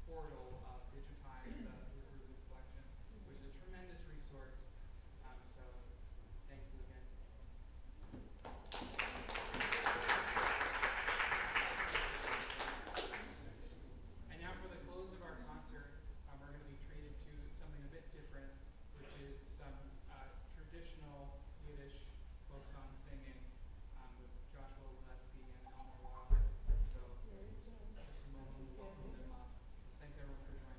portal digitize the Rubens collection, which is a tremendous resource. So thank you again. And now for the close of our concert, we're going to be treated to something a bit different, which is some traditional Yiddish folk song singing with Joshua Waletsky and Elmer Wild. So just a moment, we welcome them up. Thanks everyone for joining.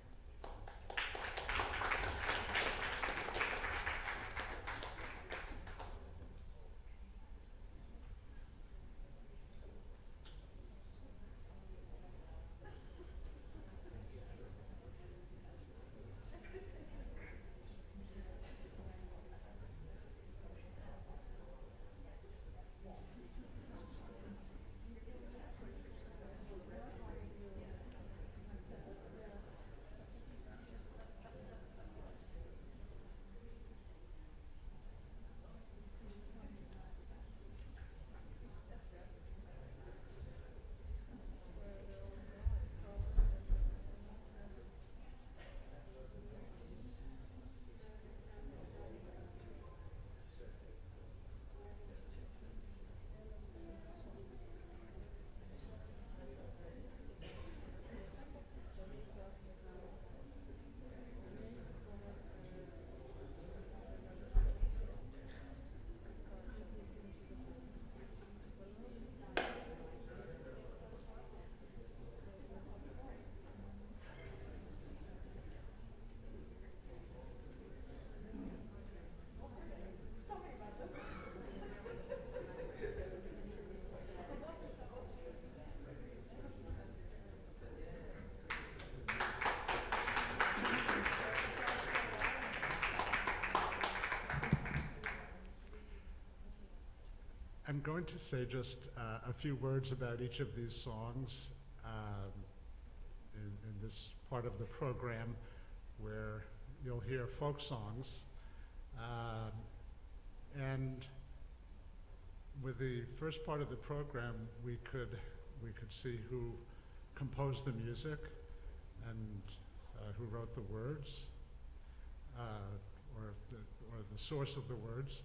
I'm going to say just a few words about each of these songs in this part of the program where you'll hear folk songs. And with the first part of the program, we could see who composed the music and who wrote the words, or the source of the words.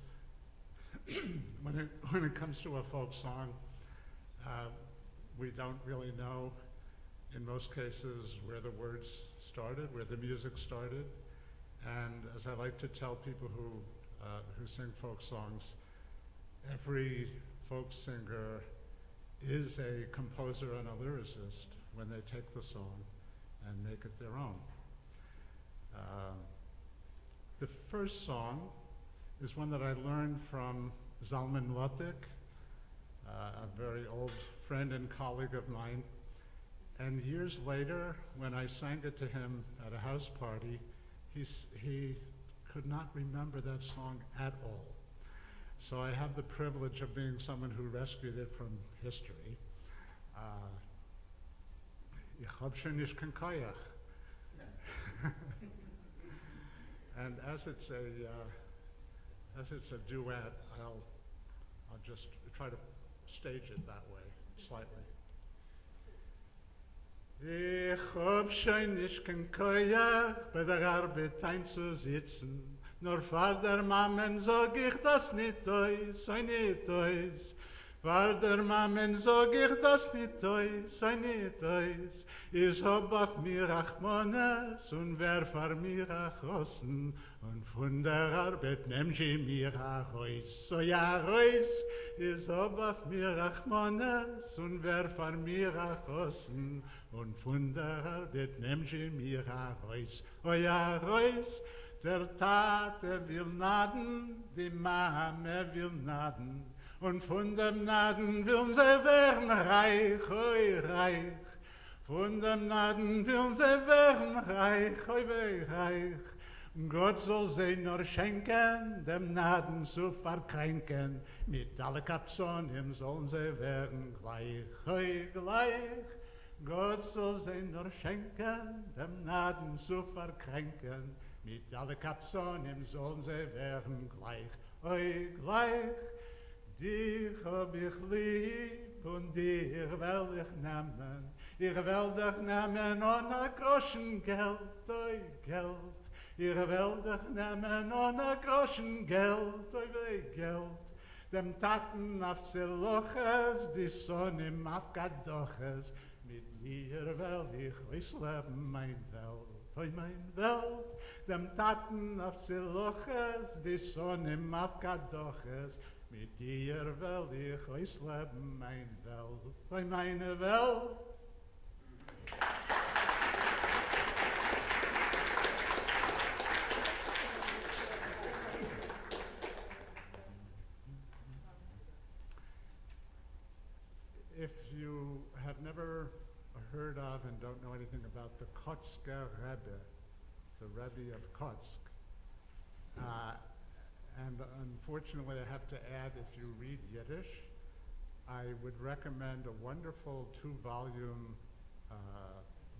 When it comes to a folk song, we don't really know, in most cases, where the words started, where the music started. And as I like to tell people who sing folk songs, every folk singer is a composer and a lyricist when they take the song and make it their own. The first song is one that I learned from Zalman Lotik, a very old friend and colleague of mine. And years later, when I sang it to him at a house party, he could not remember that song at all. So I have the privilege of being someone who rescued it from history. Ich hab schon nicht kein Kajach. And as it's a duet, I'll just try to stage it that way, slightly. Ich hab schon nicht kein Kajach, bei der Arbeit einzusitzen. Nur vor der Mammen sag ich das nicht euch, sei nicht euch. Vor der Mammen sag ich das nicht euch, sei nicht euch. Ich hab auf mir Rachmanes und wer vor mir achossen. Und von der Arbeit nehmt sie mir Achois, so ja Achois. Ich hab auf mir Rachmanes und wer vor mir achossen. Und von der Arbeit nehmt sie mir Achois, oh ja Achois. Der Tate will naden, die Mame will naden. Und von dem Naden will sie werden reich, oi reich. Von dem Naden will sie werden reich, oi reich. Gott soll sie nur schenken, dem Naden zu verkränken. Mit alle Kapsonen sollen sie werden gleich, oi gleich. Gott soll sie nur schenken, dem Naden zu verkränken. Mit alle Kapsonen sollen sie werden gleich, oi gleich. Dich hab ich lieb, und dir will ich nehmen. Ich will dich nehmen ohne Groschen Geld, oi Geld. Ich will dich nehmen ohne Groschen Geld, oi Geld. Dem Taten auf Zeloches, die Sonne im Afgadoches. Mit dir will ich ausleben, mein Welt, oi mein Welt. Dem Taten auf Zeloches, die Sonne im Afgadoches. Mit dir will ich ausleben, mein Welt, oi meine Welt. If you have never heard of and don't know anything about the Kotsker Rebbe, the Rebbe of Kotsk, and unfortunately I have to add, if you read Yiddish, I would recommend a wonderful 2-volume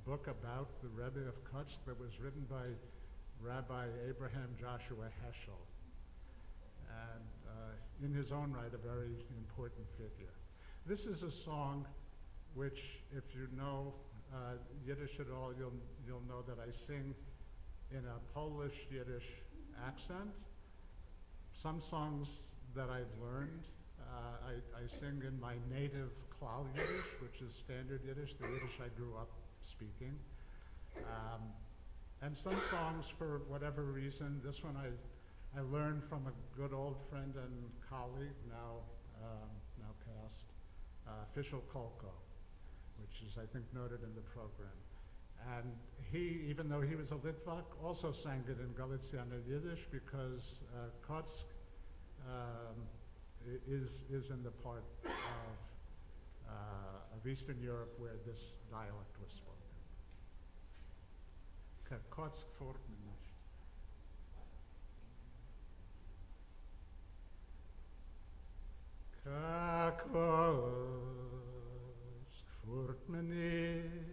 book about the Rebbe of Kotsk that was written by Rabbi Abraham Joshua Heschel, and in his own right, a very important figure. This is a song which, if you know Yiddish at all, you'll know that I sing in a Polish Yiddish accent. Some songs that I've learned, I sing in my native Klal Yiddish, which is standard Yiddish, the Yiddish I grew up speaking. And some songs, for whatever reason, this one I learned from a good old friend and colleague, now passed, Fishel Kolko, which is, I think, noted in the program. And he, even though he was a Litvak, also sang it in Galiciana Yiddish because Kotsk is in the part of Eastern Europe where this dialect was spoken. Kotsk fort me nicht. Kotsk fort me nicht.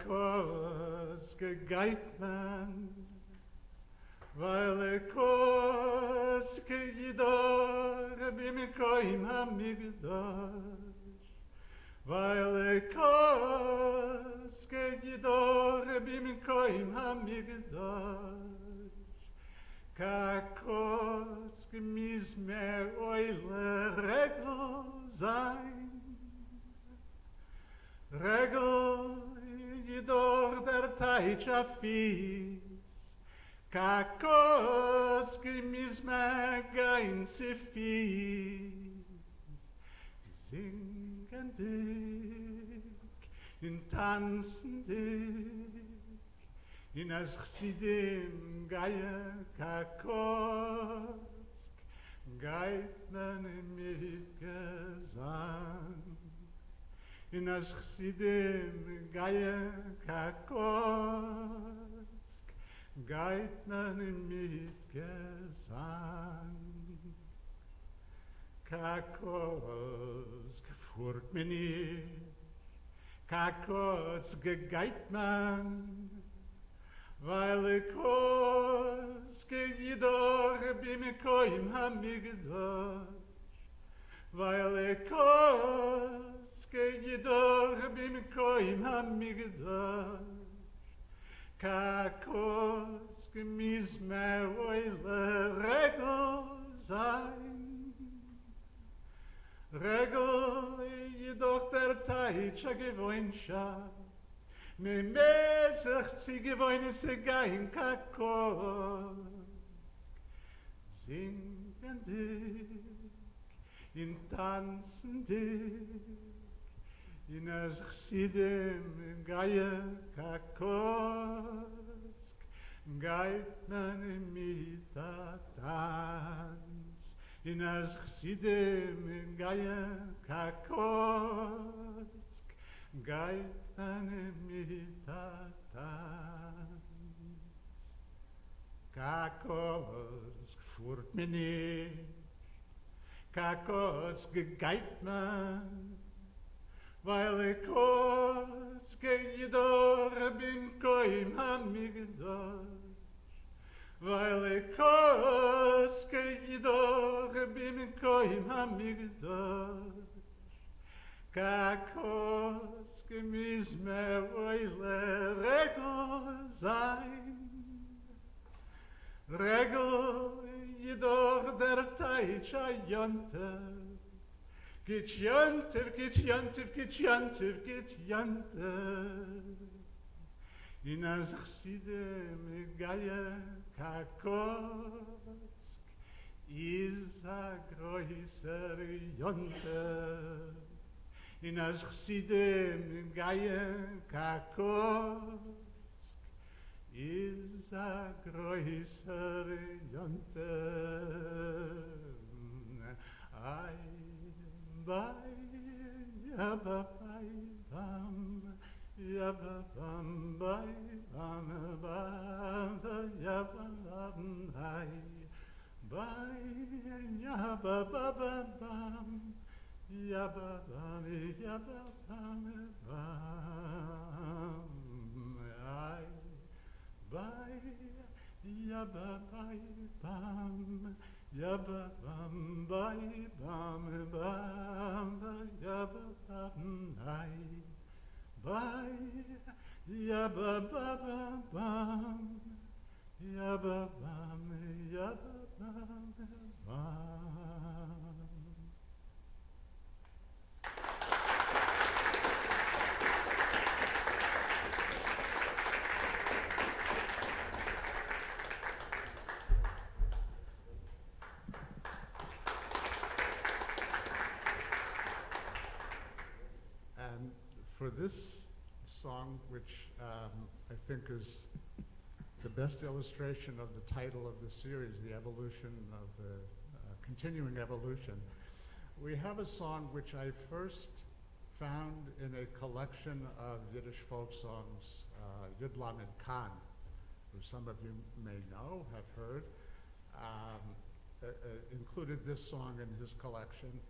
Kotsk geit man, weil Kotsk jidor bim koim hamigdash. Weil Kotsk jidor bim koim hamigdash. Kotsk mis me oile regel sein. Regel jidor der Teitsch fies. Kotsk mis me gein se fies. Singen dick, in tanzen dick, in as chsidim gaia Kotsk, geit man mit Gesang. In as chsidim gaia Kotsk, geit man mit Gesang. Kotsk fuhrt mir nicht, Kotsk geit man, weil Kotsk jidor bim koim hamigdash, weil Kotsk jidor bim koim hamigdash, Kotsk mis me oile regel sein. Regel jedoch der Teitsche Gewohnschaft, me mesach zi gewohne se gein Kotsk. Singen dick, in tanzen dick, in as chsidem gaia Kotsk, geit man mit a tanz. In as chsidem gaia Kotsk, geit man mit a tanz. Kotsk fuhrt me nicht, Kotsk geit man, weil Kotsk jidor bim koim hamigdash, weil ich koske jedoch bin koim hamigdash. Ka koske mizme oile regel sein. Regel jedoch der Teitscha Jontef. Git Jontef, git Jontef, git Jontef, git Jontef. In az chsidem gaya kakosk is a groiser Jontef. In az chsidem gaya kakosk is a groiser Jontef. Ay, bye, yabba, bye, bam. Yabba bam bye bam bam yabba bam bye yabba bam bam yabba bam bam bye yabba bye bam yabba bam bye bam yabba bam bye, ya ba ba ba bam, ya ba bam, ya ba bam bam. And for this song, which I think is the best illustration of the title of the series, the evolution of the continuing evolution, we have a song which I first found in a collection of Yiddish folk songs, Yud Lamed Khan, who some of you may know, have heard, included this song in his collection.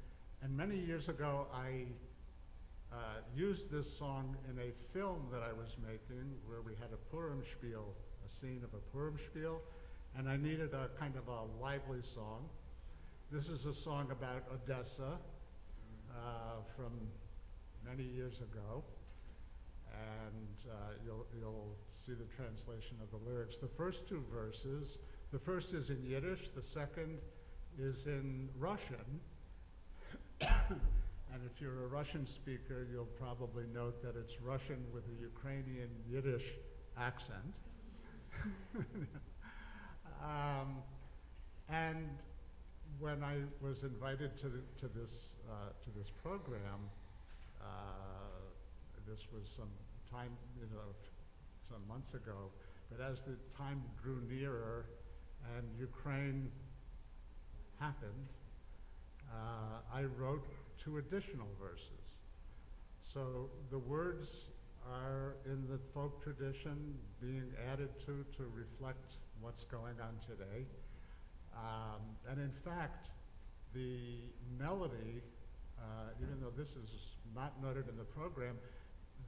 And many years ago, I used this song in a film that I was making where we had a Purim spiel, a scene of a Purim spiel, and I needed a kind of a lively song. This is a song about Odessa from many years ago, and you'll see the translation of the lyrics. The first two verses, the first is in Yiddish, the second is in Russian. And if you're a Russian speaker, you'll probably note that it's Russian with a Ukrainian Yiddish accent. And when I was invited to this program, this was some time, some months ago, but as the time grew nearer and Ukraine happened, I wrote 2 additional verses. So the words are in the folk tradition being added to reflect what's going on today. And in fact, the melody, even though this is not noted in the program,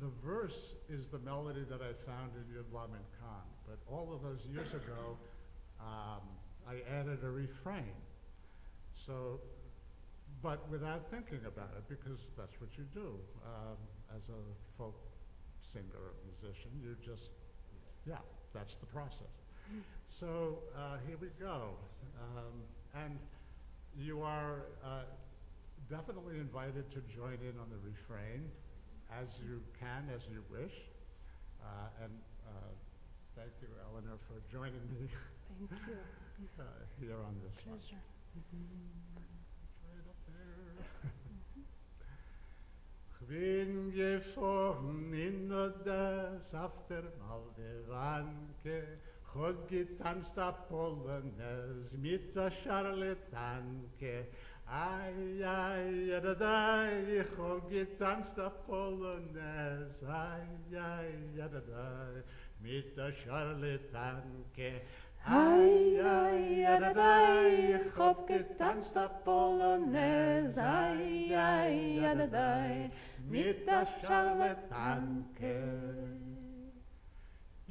the verse is the melody that I found in Yud Lamed Khan. But all of those years ago, I added a refrain. So, but without thinking about it, because that's what you do as a folk singer or musician. You just, yeah, that's the process. So here we go. And you are definitely invited to join in on the refrain as you can, as you wish. And thank you, Eleanor, for joining me. Thank you. Here on this one. Pleasure. Right up there. Bin gefahren in Odessa auf der Maldewanke, hot getanzt a Polonaise mit der Charlotanke. Ay, ay, da, ich hab getanzt a Polonaise, ay, ay, da, mit der Charlotanke. Ay, ay, da, ich hab getanzt a Polonaise, ay, ay, da, mit der Charlotanke.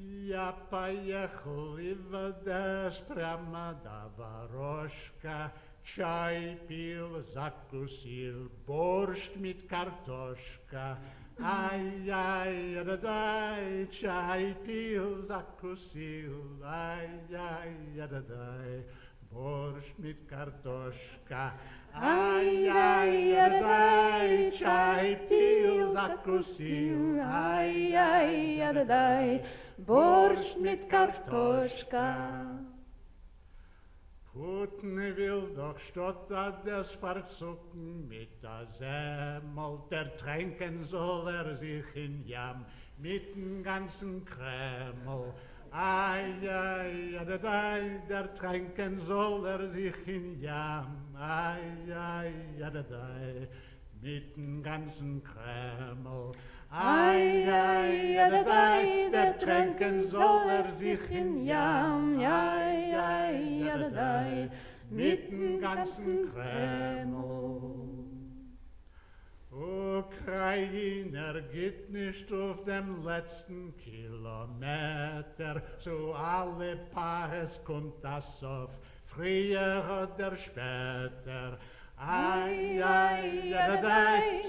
Я поехал и в дождь прямо до ворожка. Чай пил, закусил, борщ mit картошка. Ай-яй-яй-дай, чай пил, закусил. Ай-яй-яй-дай, борщ mit картошка. Ай-яй-яй-дай, чай пил, закусил. Ай-яй-яй-яй, борщ mit Kartoschka. Putne will doch stottert das Verzucken mit der Semmel, der tränken soll sich in Jam mit dem ganzen Kreml. Ai, der tränken soll sich in Jam, ai, mit dem ganzen Kreml. Ai, der tränken soll sich in Jam, ai, mit dem ganzen Kreml. Ukrainer geht nicht auf dem letzten Kilometer, zu alle Paares kommt das auf, früher oder später. Ai,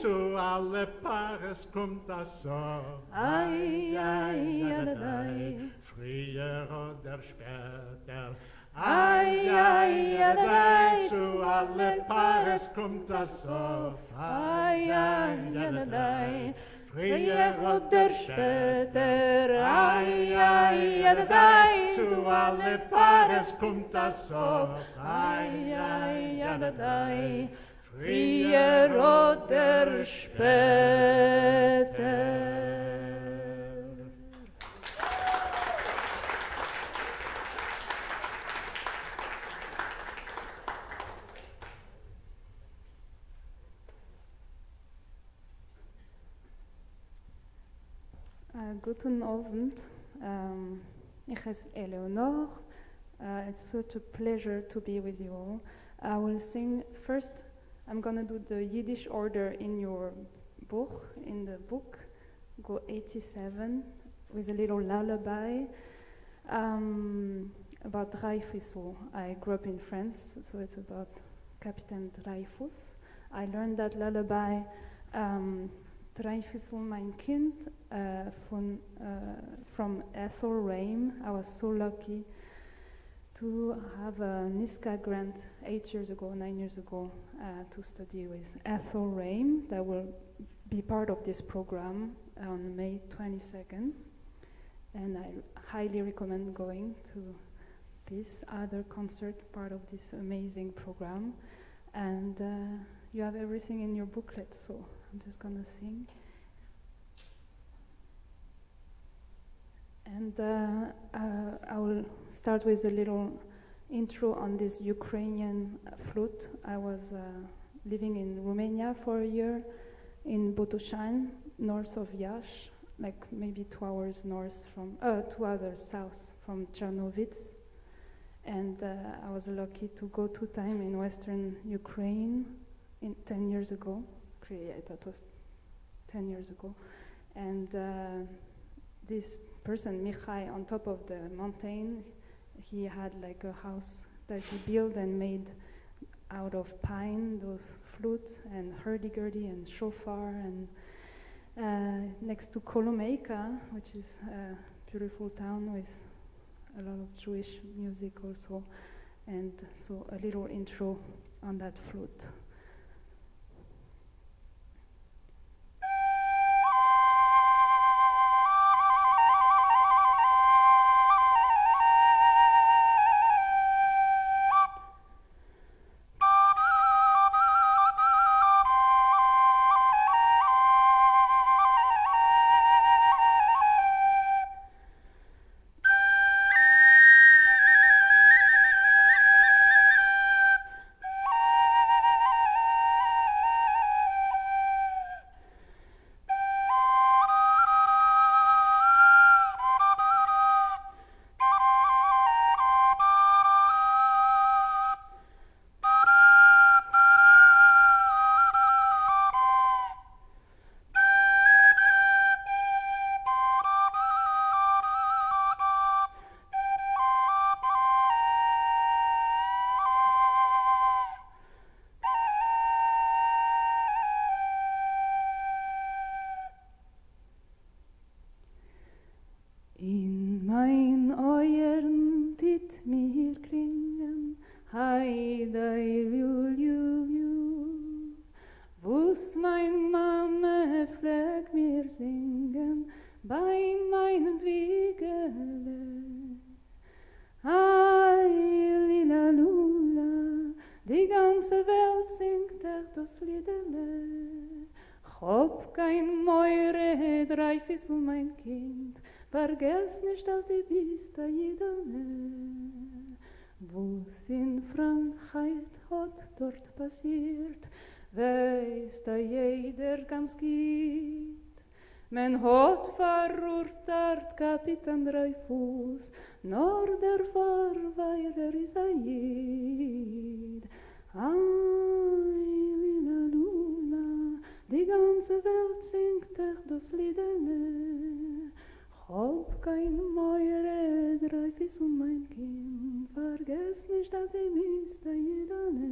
zu alle Paares kommt das auf, früher oder später. Ai, zu alle Paares kommt das auf, früher oder später. Ai, zu alle Paares kommt das auf, früher oder später. Guten Abend. Ich heiße Eleonore. It's such a pleasure to be with you all. I will sing first. I'm going to do the Yiddish order in your book, Go 87, with a little lullaby about Dreyfus. I grew up in France, so it's about Captain Dreyfus. I learned that lullaby Dreyfus, mein Kind, from Ethel Reim. I was so lucky to have a NISCA grant 9 years ago, to study with Ethel Reim. That will be part of this program on May 22nd. And I highly recommend going to this other concert, part of this amazing program. And you have everything in your booklet, so I'm just gonna sing. And I will start with a little intro on this Ukrainian flute. I was living in Romania for a year, in Botoșani, north of Iași, like maybe 2 hours north from, 2 hours south from Chernovitz. And I was lucky to go 2 times in western Ukraine 10 years ago. That was 10 years ago. And this person, Mihai, on top of the mountain, he had like a house that he built and made out of pine, those flutes and hurdy-gurdy and shofar, and next to Kolomeyka, which is a beautiful town with a lot of Jewish music also. And so a little intro on that flute. mir singen bei meinem Wiegele. Ai, lila, lula, die ganze Welt singt das Liedele. Hab kein Meure, Dreifis mein Kind, vergess nicht, dass du bist a Jidele. Was in Frankreich hat dort passiert, weiß da jeder ganz gut. Men hat verurteilt Kapitän Dreyfus, nur der Verweiler ist a Jid. Ai, lila, lula, die ganze Welt singt das Liedele. Hab kein Meure, Dreyfus mein Kind, vergess nicht, dass du bist a Jidele.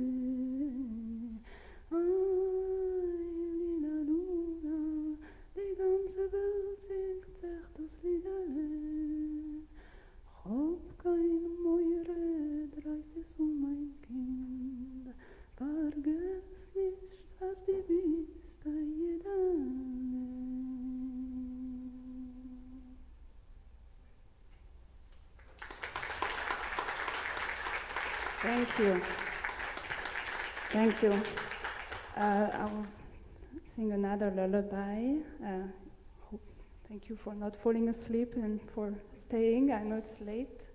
Ai, lila, lula, die ganze Welt singt das Liedele. Hab kein Meure, Dreyfus mein Kind, vergess nicht, dass du bist a Jidele. Thank you. Thank you. I will sing another lullaby. Thank you for not falling asleep and for staying. I know it's late.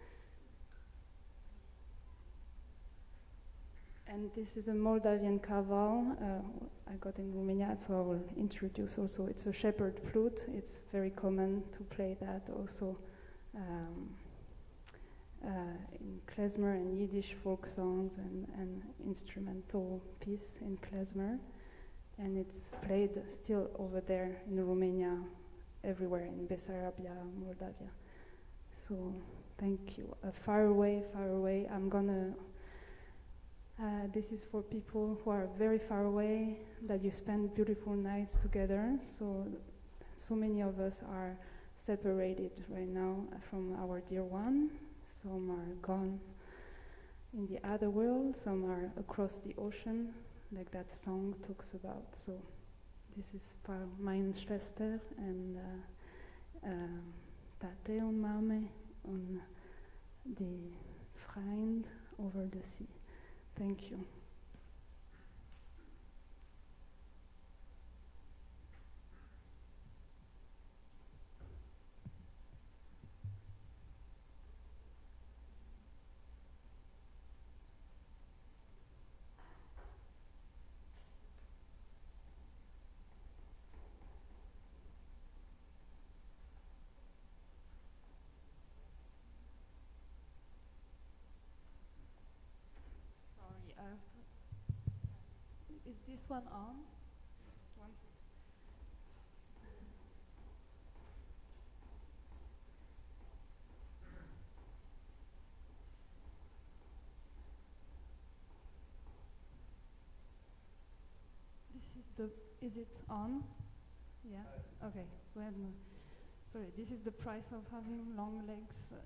And this is a Moldavian kaval I got in Romania, so I will introduce also. It's a shepherd flute. It's very common to play that also in klezmer and Yiddish folk songs and instrumental piece in klezmer. And it's played still over there in Romania, everywhere in Bessarabia, Moldavia. So thank you. Far away, I'm gonna, this is for people who are very far away, that you spend beautiful nights together. So many of us are separated right now from our dear one. Some are gone in the other world, some are across the ocean, like that song talks about. So this is for meine Schwester and Tate und Mame und die Freund over the sea. Thank you. Is this one on? One second. Is it on? Yeah? Okay. Well, sorry, this is the price of having long legs. All right.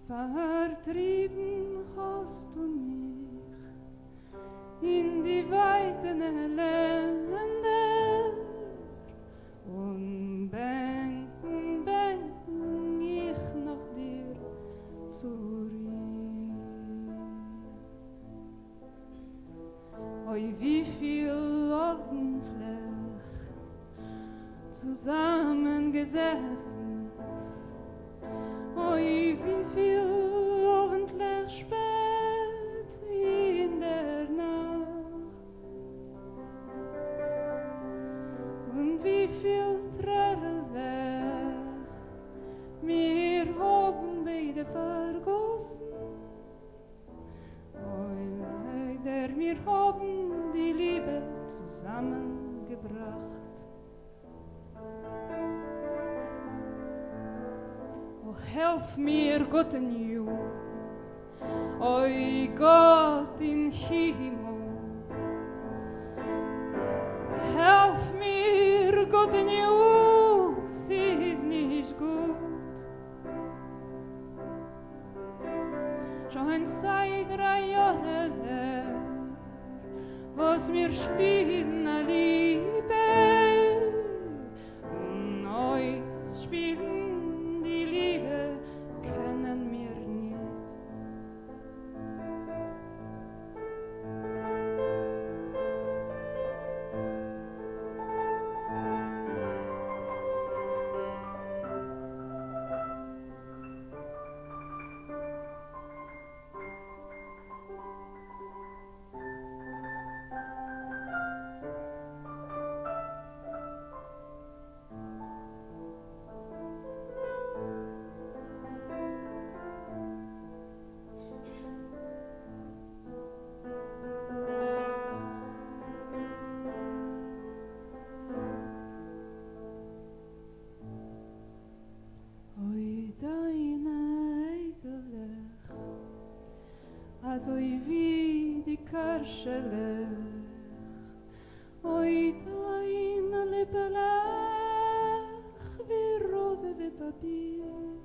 Vertrieben hast du mich in die weiten Länder und bänken ich nach dir zurück. Oi, wie viel ordentlich zusammengesessen. Oi, wie viel ordentlich spät in der Nacht. Und wie viel Trärelweg wir haben beide vergossen. Oi, leider, wir haben die Liebe zusammengebracht. Oh, helf mir, Gott in you. Oi, Gott in Himmel. Helf mir, Gott in you. Sie ist nicht gut. Schon seit 3 Jahren her, was wir spielen a Liebe und uns spielen die Liebe kennen wir nicht. Oi, deine Eigelech, also wie die Kirschelech. Oi, deine Lippelech, wie Rose wie Papier.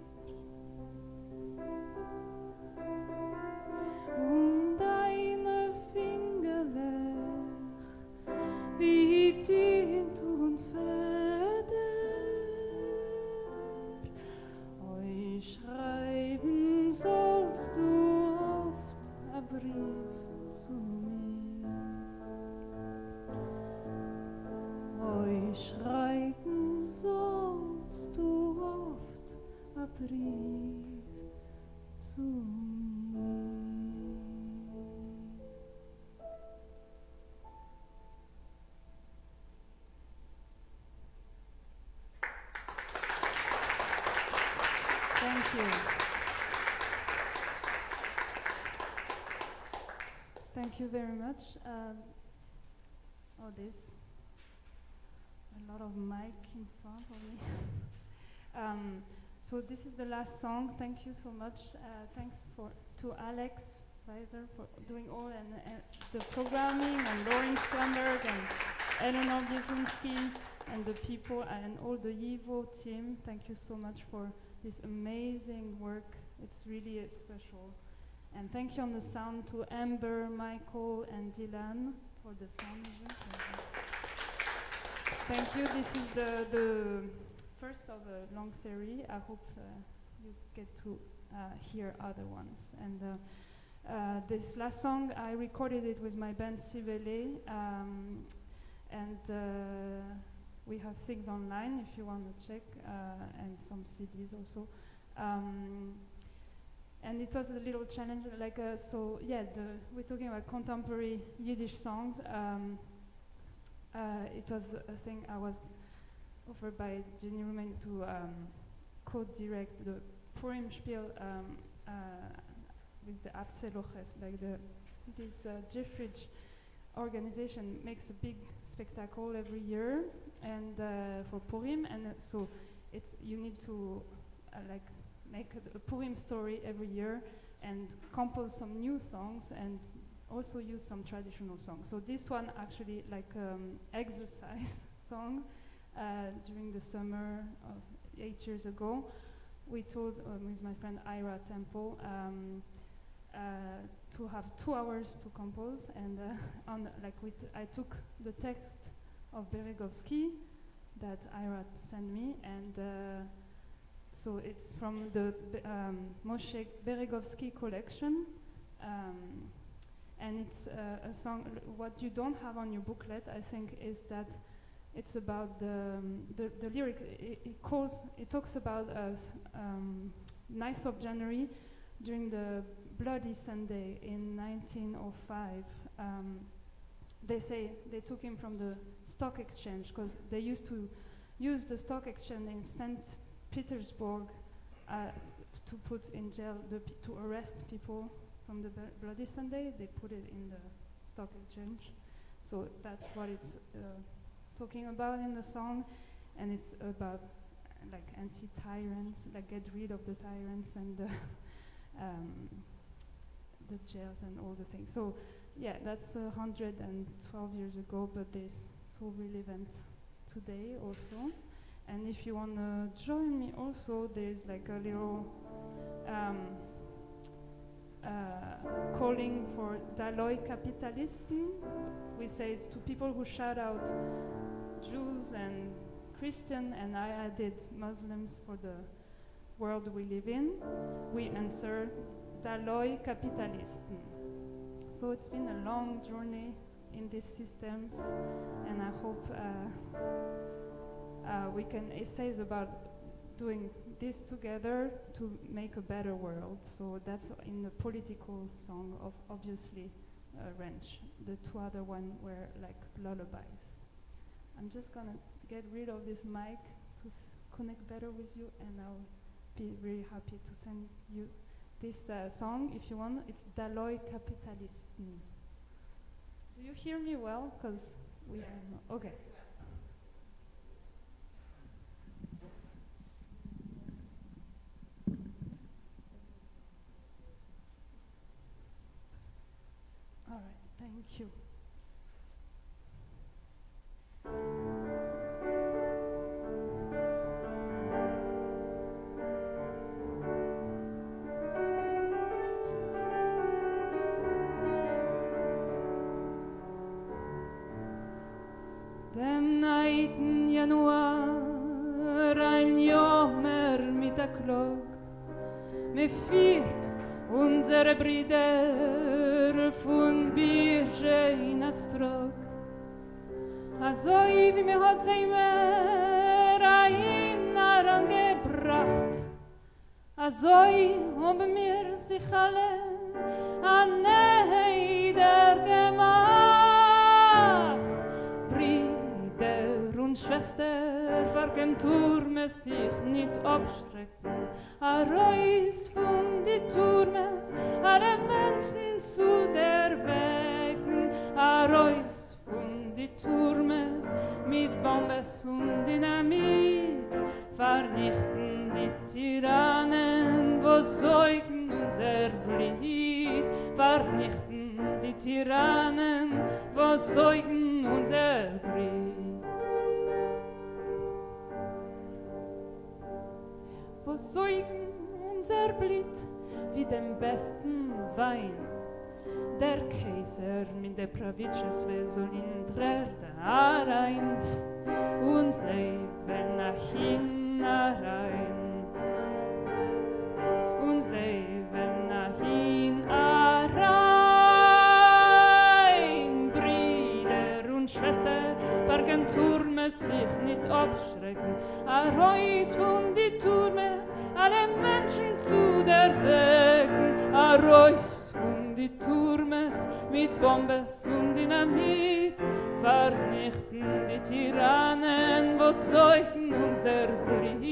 Und deine Fingerlech, wie Tint und Feder. Oi, schreiben sollst du oft a Brief zu mir. Oi, schreiben sollst du oft a Brief zu mir. Thank you. Thank you very much. This. A lot of mic in front of me. So this is the last song. Thank you so much. Thanks to Alex Weiser for doing all and the programming, and Lauren Sklamberg and Eleanor Wiesinski and the people and all the YIVO team. Thank you so much for this amazing work. It's really special. And thank you on the sound to Amber, Michael, and Dylan for the sound. Thank you. This is the first of a long series. I hope you get to hear other ones. And this last song, I recorded it with my band Sivele, and we have things online if you want to check, and some CDs also. And it was a little challenge, like, we're talking about contemporary Yiddish songs. It was a thing I was offered by Jenny Rumen to co-direct the Purim Spiel with the Apseloches, like this Jeffridge organization makes a big spectacle every year, and for Purim, and so you need to make a Purim story every year and compose some new songs and also use some traditional songs. So this one actually like exercise song during the summer of 8 years ago. we told with my friend Ira Temple to have 2 hours to compose, and I took the text of Beregovsky that Ira sent me, and so it's from the Moshe Beregovsky collection, and it's a song. What you don't have on your booklet, I think, is that it's about the lyric. It talks about 9th of January during the Bloody Sunday in 1905. They say they took him from the stock exchange because they used to use the stock exchange in St. Petersburg to put in jail, to arrest people from the Bloody Sunday. They put it in the stock exchange. So that's what it's talking about in the song, and it's about like anti-tyrants, like get rid of the tyrants and the jails and all the things. So yeah, that's 112 years ago, but it's so relevant today also. And if you want to join me also, there's like a little calling for Daloi Kapitalisten. We say to people who shout out Jews and Christian, and I added Muslims for the world we live in, we answer Daloi Kapitalisten. So it's been a long journey in this system, and I hope we can, it says about doing this together to make a better world. So that's in the political song of obviously Wrench. The 2 other one were like lullabies. I'm just gonna get rid of this mic to connect better with you, and I'll be really happy to send you this song if you want. It's Daloi Kapitalisten. Do you hear me well? Because we have no. Okay. All right, thank you. Dem 9. Januar, ein Jomer mit der Glock, me fiert unsere Brüder von Birche in Astrok. Azoi wie mir hat sie mir ein herangebracht, azoi haben mir sich alle an Neider gemacht. Brüder und Schwester, vorgen Turmes sich nicht abschrecken, a Reus von die Turmes, alle Menschen zu der Wecken, a Reus von die Turmes, mit Bombes und Dynamit, vernichten die Tyrannen, wo säugen unser Blut, vernichten die Tyrannen, wo säugen unser Blut. Wo säugen unser Blut wie dem besten Wein. Der Kaiser mit der Pravitsches soll in Drerde herein und sie werden nach hinein. Und sie werden nach hinein. Brüder und Schwester, bergen Turmes sich nicht abschrecken. A Reus von die Turmes, alle Menschen zu der Wecken. A Reus von die Turmes, mit Bombes und Dynamit, vernichten die Tyrannen, wo säugen unser Blut,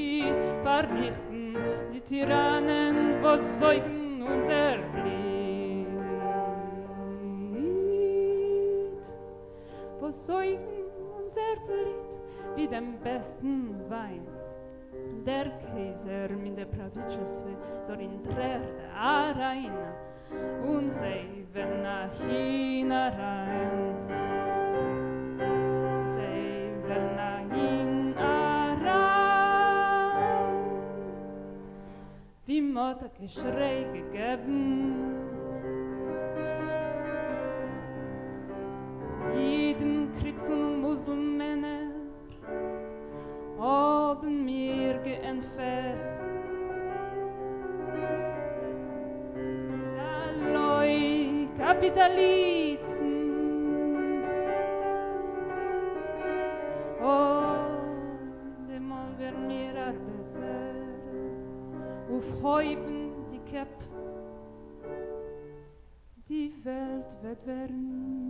vernichten die Tyrannen, wo säugen unser Blut, wo säugen unser Blut wie dem besten Wein. Der Kaiser mit der Pravitsches soll in Drerde herein und sie werden nach hinein. Sie werden nach hinein. hat ein Geschrei gegeben. Jeden Christen, Muselmänner haben mir geentfernt. Alloi Kapitalisten, wer mir arbeiter, aufhäuben die Cap, die Welt wird werden